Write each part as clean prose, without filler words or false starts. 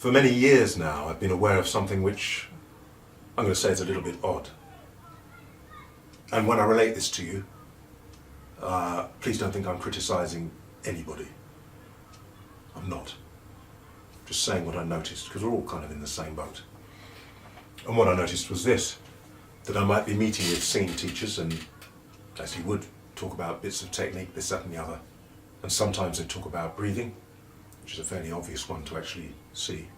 For many years now, I've been aware of something which I'm going to say is a little bit odd. And when I relate this to you, please don't think I'm criticising anybody. I'm not. Just saying what I noticed, because we're all kind of in the same boat. And what I noticed was this, that I might be meeting with singing teachers and, as you would, talk about bits of technique, this, that and the other. And sometimes they talk about breathing, which is a fairly obvious one to actually see.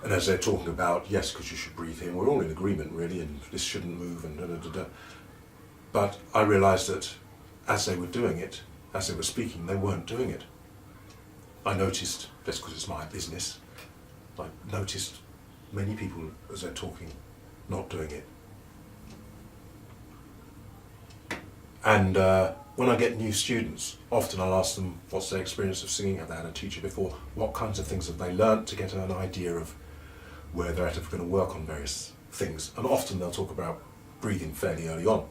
And as they're talking about, yes, because you should breathe in, we're all in agreement really, and this shouldn't move, and da-da-da-da. But I realised that as they were doing it, as they were speaking, they weren't doing it. I noticed, just because it's my business, I noticed many people, as they're talking, not doing it. And when I get new students, often I'll ask them what's their experience of singing, have they had a teacher before, what kinds of things have they learnt, to get an idea of where they're at if we're going to work on various things. And often they'll talk about breathing fairly early on.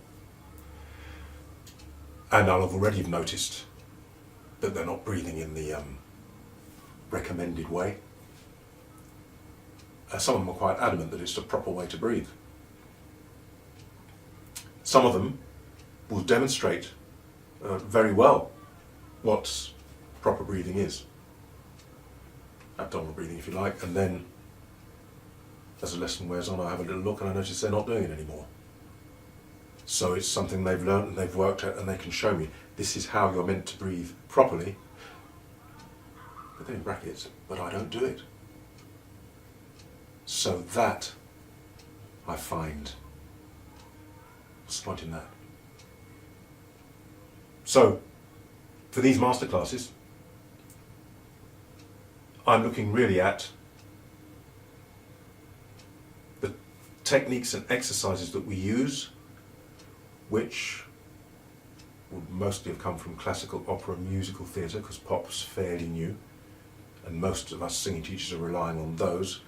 And I'll have already noticed that they're not breathing in the recommended way. Some of them are quite adamant that it's the proper way to breathe. Some of them will demonstrate very well what proper breathing is. Abdominal breathing, if you like, and then as the lesson wears on, I have a little look and I notice they're not doing it anymore. So it's something they've learned and they've worked at, and they can show me, this is how you're meant to breathe properly, but then in brackets, but I don't do it. So that, I find, what's the point in that? So, for these masterclasses, I'm looking really at the techniques and exercises that we use, which would mostly have come from classical opera musical theatre, because pop's fairly new, and most of us singing teachers are relying on those.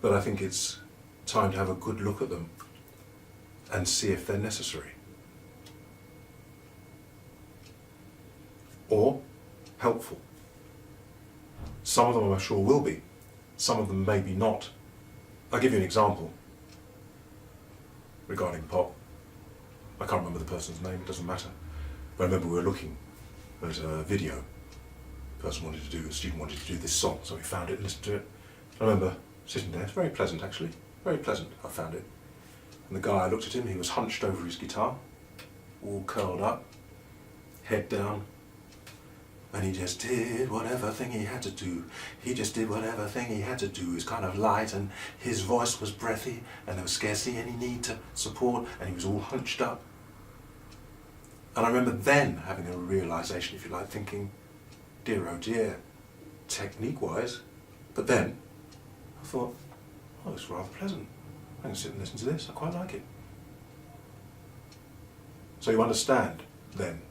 But I think it's time to have a good look at them and see if they're necessary. Or helpful. Some of them I'm sure will be, some of them maybe not. I'll give you an example regarding pop. I can't remember the person's name, it doesn't matter. But I remember we were looking at a video. The student wanted to do this song, so we found it and listened to it. I remember sitting there, it's very pleasant actually, very pleasant, I found it. And the guy, I looked at him, he was hunched over his guitar, all curled up, head down, and he just did whatever thing he had to do. He just did whatever thing he had to do. He was kind of light, and his voice was breathy, and there was scarcely any need to support, and he was all hunched up. And I remember then having a realisation, if you like, thinking, dear oh dear, technique-wise. But then I thought, oh, it's rather pleasant. I can sit and listen to this, I quite like it. So you understand then,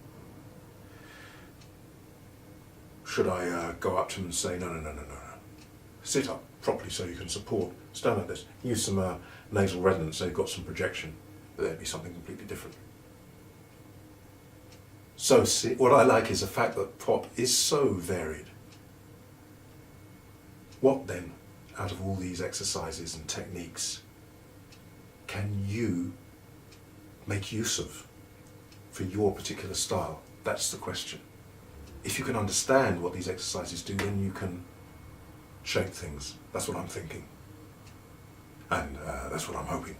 should I go up to them and say, no. Sit up properly so you can support, stand like this, use some nasal resonance so you've got some projection, but there'd be something completely different. So see, what I like is the fact that pop is so varied. What then, out of all these exercises and techniques, can you make use of for your particular style? That's the question. If you can understand what these exercises do, then you can shape things. That's what I'm thinking. And that's what I'm hoping.